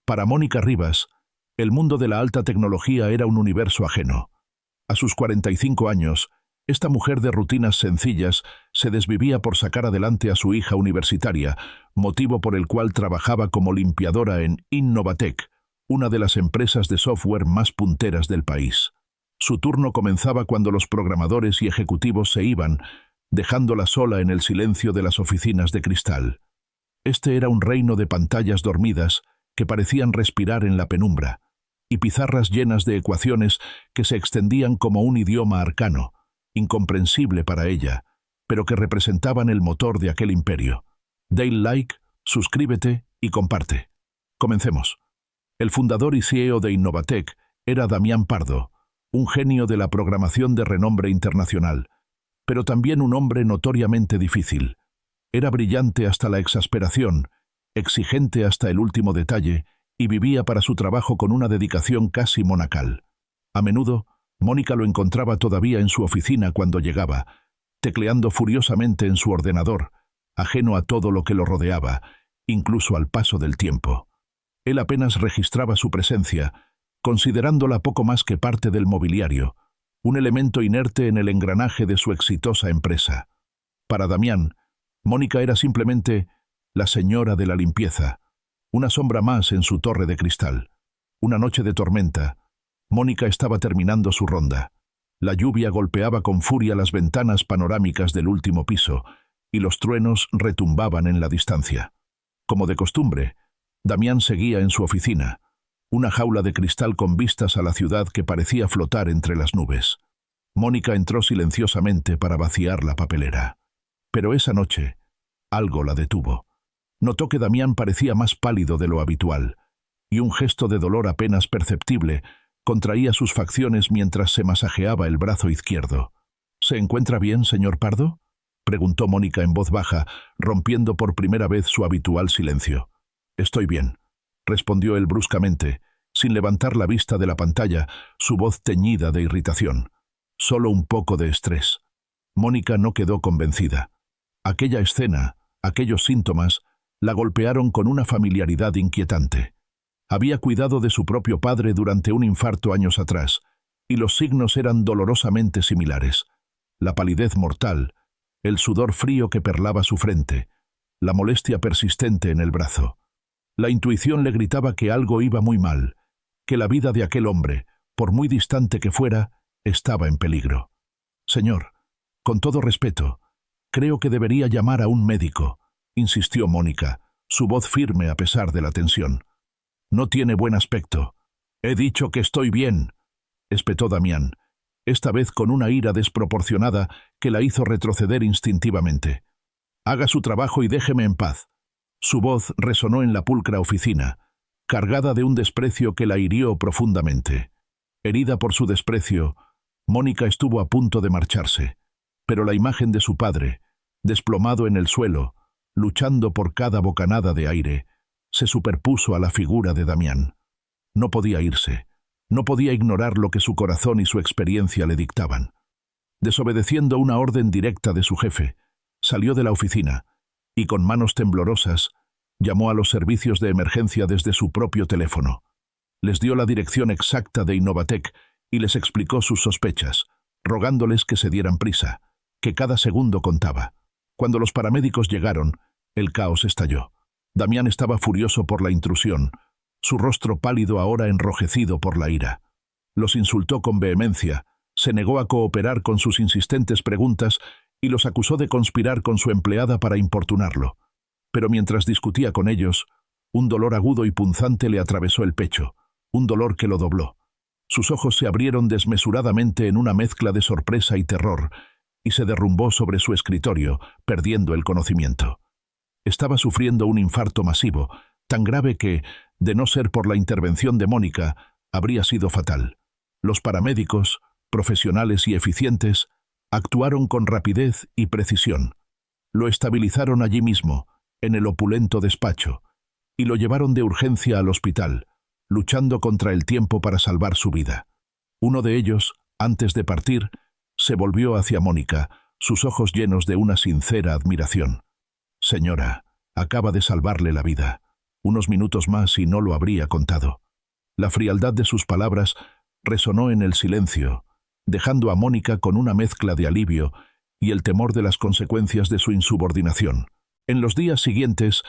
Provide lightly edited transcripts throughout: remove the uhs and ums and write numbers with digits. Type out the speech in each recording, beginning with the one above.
Para Mónica Rivas, el mundo de la alta tecnología era un universo ajeno. A sus 45 años, esta mujer de rutinas sencillas se desvivía por sacar adelante a su hija universitaria, motivo por el cual trabajaba como limpiadora en Innovatec, una de las empresas de software más punteras del país. Su turno comenzaba cuando los programadores y ejecutivos se iban, dejándola sola en el silencio de las oficinas de cristal. Este era un reino de pantallas dormidas que parecían respirar en la penumbra, y pizarras llenas de ecuaciones que se extendían como un idioma arcano, incomprensible para ella, pero que representaban el motor de aquel imperio. Dale like, suscríbete y comparte. Comencemos. El fundador y CEO de Innovatec era Damián Pardo, un genio de la programación de renombre internacional, pero también un hombre notoriamente difícil. Era brillante hasta la exasperación, exigente hasta el último detalle, y vivía para su trabajo con una dedicación casi monacal. A menudo, Mónica lo encontraba todavía en su oficina cuando llegaba, tecleando furiosamente en su ordenador, ajeno a todo lo que lo rodeaba, incluso al paso del tiempo. Él apenas registraba su presencia, considerándola poco más que parte del mobiliario, un elemento inerte en el engranaje de su exitosa empresa. Para Damián, Mónica era simplemente la señora de la limpieza, una sombra más en su torre de cristal. Una noche de tormenta, Mónica estaba terminando su ronda. La lluvia golpeaba con furia las ventanas panorámicas del último piso, y los truenos retumbaban en la distancia. Como de costumbre, Damián seguía en su oficina, una jaula de cristal con vistas a la ciudad que parecía flotar entre las nubes. Mónica entró silenciosamente para vaciar la papelera. Pero esa noche, algo la detuvo. Notó que Damián parecía más pálido de lo habitual, y un gesto de dolor apenas perceptible contraía sus facciones mientras se masajeaba el brazo izquierdo. ¿Se encuentra bien, señor Pardo?, preguntó Mónica en voz baja, rompiendo por primera vez su habitual silencio. «Estoy bien», respondió él bruscamente, sin levantar la vista de la pantalla, su voz teñida de irritación. «Solo un poco de estrés». Mónica no quedó convencida. Aquella escena, aquellos síntomas, la golpearon con una familiaridad inquietante. Había cuidado de su propio padre durante un infarto años atrás, y los signos eran dolorosamente similares. La palidez mortal, el sudor frío que perlaba su frente, la molestia persistente en el brazo. La intuición le gritaba que algo iba muy mal, que la vida de aquel hombre, por muy distante que fuera, estaba en peligro. «Señor, con todo respeto, creo que debería llamar a un médico», insistió Mónica, su voz firme a pesar de la tensión. «No tiene buen aspecto». «He dicho que estoy bien», espetó Damián, esta vez con una ira desproporcionada que la hizo retroceder instintivamente. «Haga su trabajo y déjeme en paz». Su voz resonó en la pulcra oficina, cargada de un desprecio que la hirió profundamente. Herida por su desprecio, Mónica estuvo a punto de marcharse, pero la imagen de su padre, desplomado en el suelo, luchando por cada bocanada de aire, se superpuso a la figura de Damián. No podía irse, no podía ignorar lo que su corazón y su experiencia le dictaban. Desobedeciendo una orden directa de su jefe, salió de la oficina y con manos temblorosas llamó a los servicios de emergencia desde su propio teléfono. Les dio la dirección exacta de Innovatec y les explicó sus sospechas, rogándoles que se dieran prisa, que cada segundo contaba. Cuando los paramédicos llegaron, el caos estalló. Damián estaba furioso por la intrusión, su rostro pálido ahora enrojecido por la ira. Los insultó con vehemencia, se negó a cooperar con sus insistentes preguntas y los acusó de conspirar con su empleada para importunarlo. Pero mientras discutía con ellos, un dolor agudo y punzante le atravesó el pecho, un dolor que lo dobló. Sus ojos se abrieron desmesuradamente en una mezcla de sorpresa y terror, y se derrumbó sobre su escritorio, perdiendo el conocimiento. Estaba sufriendo un infarto masivo, tan grave que, de no ser por la intervención de Mónica, habría sido fatal. Los paramédicos, profesionales y eficientes, actuaron con rapidez y precisión. Lo estabilizaron allí mismo, en el opulento despacho, y lo llevaron de urgencia al hospital, luchando contra el tiempo para salvar su vida. Uno de ellos, antes de partir, se volvió hacia Mónica, sus ojos llenos de una sincera admiración. «Señora, acaba de salvarle la vida. Unos minutos más y no lo habría contado. La frialdad de sus palabras resonó en el silencio, dejando a Mónica con una mezcla de alivio y el temor de las consecuencias de su insubordinación. En los días siguientes,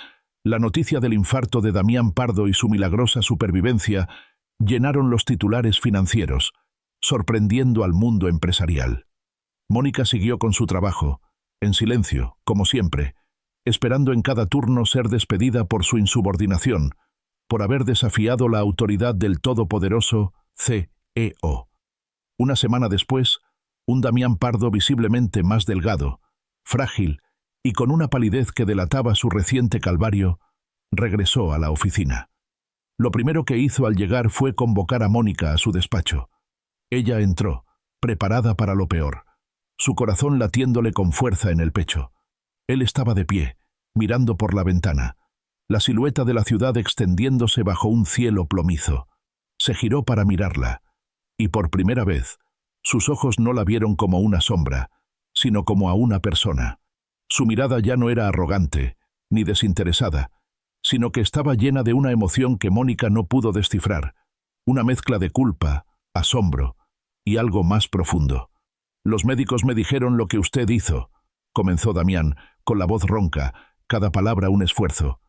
la noticia del infarto de Damián Pardo y su milagrosa supervivencia llenaron los titulares financieros, sorprendiendo al mundo empresarial. Mónica siguió con su trabajo, en silencio, como siempre, esperando en cada turno ser despedida por su insubordinación, por haber desafiado la autoridad del todopoderoso CEO. Una semana después, un Damián Pardo visiblemente más delgado, frágil y con una palidez que delataba su reciente calvario, regresó a la oficina. Lo primero que hizo al llegar fue convocar a Mónica a su despacho. Ella entró, preparada para lo peor, su corazón latiéndole con fuerza en el pecho. Él estaba de pie, mirando por la ventana, la silueta de la ciudad extendiéndose bajo un cielo plomizo. Se giró para mirarla, y por primera vez, sus ojos no la vieron como una sombra, sino como a una persona. Su mirada ya no era arrogante, ni desinteresada, sino que estaba llena de una emoción que Mónica no pudo descifrar, una mezcla de culpa, asombro y algo más profundo. «Los médicos me dijeron lo que usted hizo», comenzó Damián, con la voz ronca, cada palabra un esfuerzo.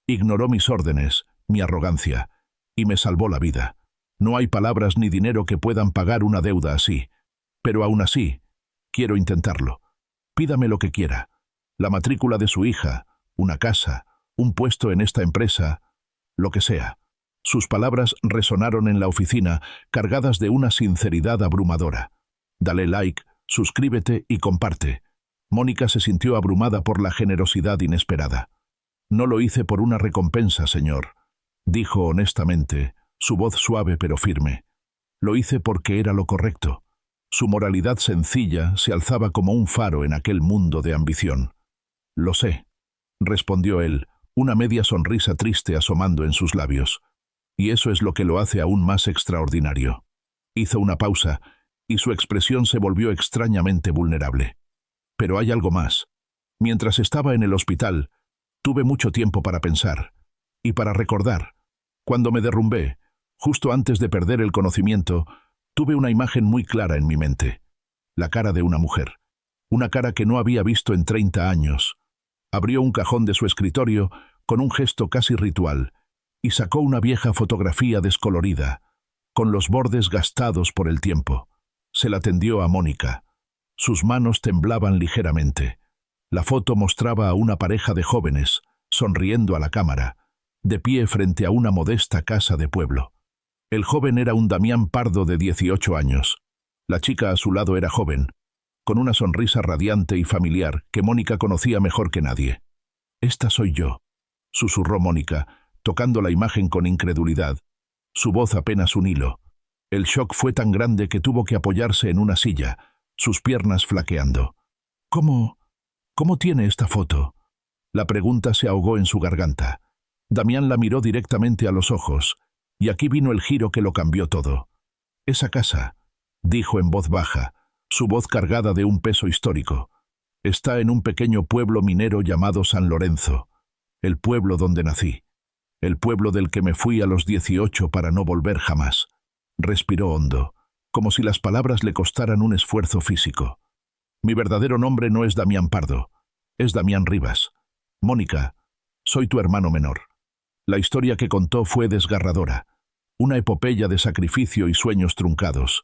«Ignoró mis órdenes, mi arrogancia, y me salvó la vida. No hay palabras ni dinero que puedan pagar una deuda así. Pero aún así, quiero intentarlo. Pídame lo que quiera. La matrícula de su hija, una casa, un puesto en esta empresa, lo que sea». Sus palabras resonaron en la oficina, cargadas de una sinceridad abrumadora. Dale like, suscríbete y comparte. Mónica se sintió abrumada por la generosidad inesperada. «No lo hice por una recompensa, señor», dijo honestamente, su voz suave pero firme. «Lo hice porque era lo correcto». Su moralidad sencilla se alzaba como un faro en aquel mundo de ambición. «Lo sé», respondió él, una media sonrisa triste asomando en sus labios. «Y eso es lo que lo hace aún más extraordinario». Hizo una pausa, y su expresión se volvió extrañamente vulnerable. «Pero hay algo más. Mientras estaba en el hospital, tuve mucho tiempo para pensar, y para recordar. Cuando me derrumbé, justo antes de perder el conocimiento, tuve una imagen muy clara en mi mente. La cara de una mujer. Una cara que no había visto en 30 años. Abrió un cajón de su escritorio con un gesto casi ritual, y sacó una vieja fotografía descolorida, con los bordes gastados por el tiempo. Se la tendió a Mónica. Sus manos temblaban ligeramente. La foto mostraba a una pareja de jóvenes, sonriendo a la cámara, de pie frente a una modesta casa de pueblo. El joven era un Damián Pardo de 18 años. La chica a su lado era joven, con una sonrisa radiante y familiar que Mónica conocía mejor que nadie. «Esta soy yo», susurró Mónica, tocando la imagen con incredulidad. Su voz apenas un hilo. El shock fue tan grande que tuvo que apoyarse en una silla, sus piernas flaqueando. «¿Cómo tiene esta foto?». La pregunta se ahogó en su garganta. Damián la miró directamente a los ojos, y aquí vino el giro que lo cambió todo. «Esa casa», dijo en voz baja, su voz cargada de un peso histórico, «está en un pequeño pueblo minero llamado San Lorenzo, el pueblo donde nací. El pueblo del que me fui a los 18 para no volver jamás». Respiró hondo, como si las palabras le costaran un esfuerzo físico. «Mi verdadero nombre no es Damián Pardo, es Damián Rivas. Mónica, soy tu hermano menor». La historia que contó fue desgarradora, una epopeya de sacrificio y sueños truncados.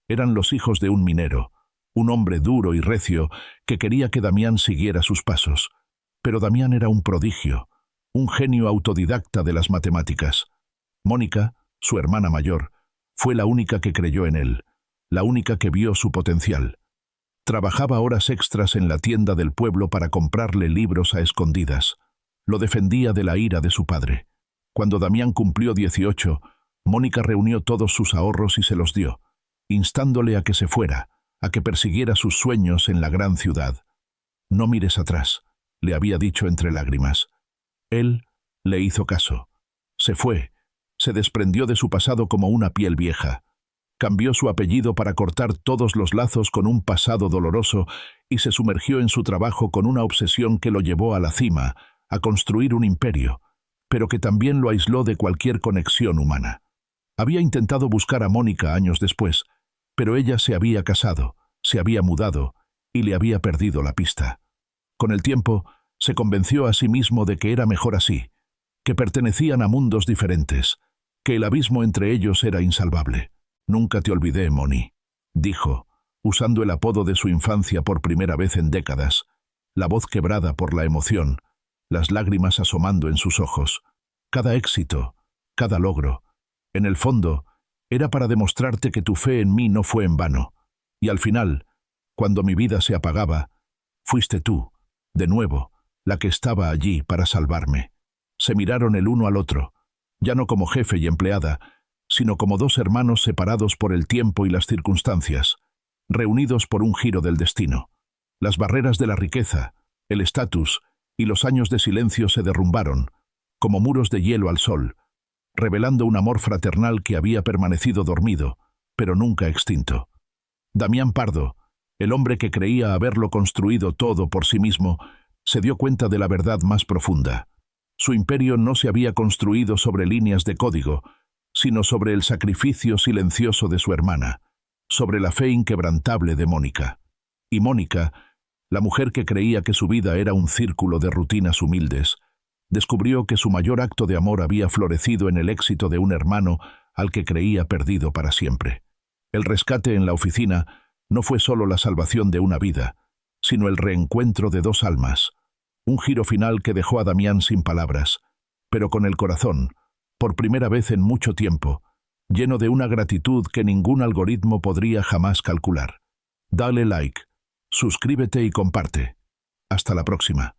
Eran los hijos de un minero, un hombre duro y recio que quería que Damián siguiera sus pasos. Pero Damián era un prodigio, un genio autodidacta de las matemáticas. Mónica, su hermana mayor, fue la única que creyó en él, la única que vio su potencial. Trabajaba horas extras en la tienda del pueblo para comprarle libros a escondidas. Lo defendía de la ira de su padre. Cuando Damián cumplió 18, Mónica reunió todos sus ahorros y se los dio, instándole a que se fuera, a que persiguiera sus sueños en la gran ciudad. «No mires atrás», le había dicho entre lágrimas. Él le hizo caso. Se fue, se desprendió de su pasado como una piel vieja. Cambió su apellido para cortar todos los lazos con un pasado doloroso y se sumergió en su trabajo con una obsesión que lo llevó a la cima, a construir un imperio. pero que también lo aisló de cualquier conexión humana. Había intentado buscar a Mónica años después, pero ella se había casado, se había mudado y le había perdido la pista. Con el tiempo, se convenció a sí mismo de que era mejor así, que pertenecían a mundos diferentes, que el abismo entre ellos era insalvable. «Nunca te olvidé, Moni», dijo, usando el apodo de su infancia por primera vez en décadas, la voz quebrada por la emoción, las lágrimas asomando en sus ojos. Cada éxito, cada logro, en el fondo, era para demostrarte que tu fe en mí no fue en vano. Y al final, cuando mi vida se apagaba, fuiste tú, de nuevo, la que estaba allí para salvarme. Se miraron el uno al otro, ya no como jefe y empleada, sino como dos hermanos separados por el tiempo y las circunstancias, reunidos por un giro del destino. Las barreras de la riqueza, el estatus y los años de silencio se derrumbaron, como muros de hielo al sol, revelando un amor fraternal que había permanecido dormido, pero nunca extinto. Damián Pardo, el hombre que creía haberlo construido todo por sí mismo, se dio cuenta de la verdad más profunda. Su imperio no se había construido sobre líneas de código, sino sobre el sacrificio silencioso de su hermana, sobre la fe inquebrantable de Mónica. Y Mónica, la mujer que creía que su vida era un círculo de rutinas humildes, descubrió que su mayor acto de amor había florecido en el éxito de un hermano al que creía perdido para siempre. El rescate en la oficina no fue solo la salvación de una vida, sino el reencuentro de dos almas, un giro final que dejó a Damián sin palabras, pero con el corazón, por primera vez en mucho tiempo, lleno de una gratitud que ningún algoritmo podría jamás calcular. Dale like, suscríbete y comparte. Hasta la próxima.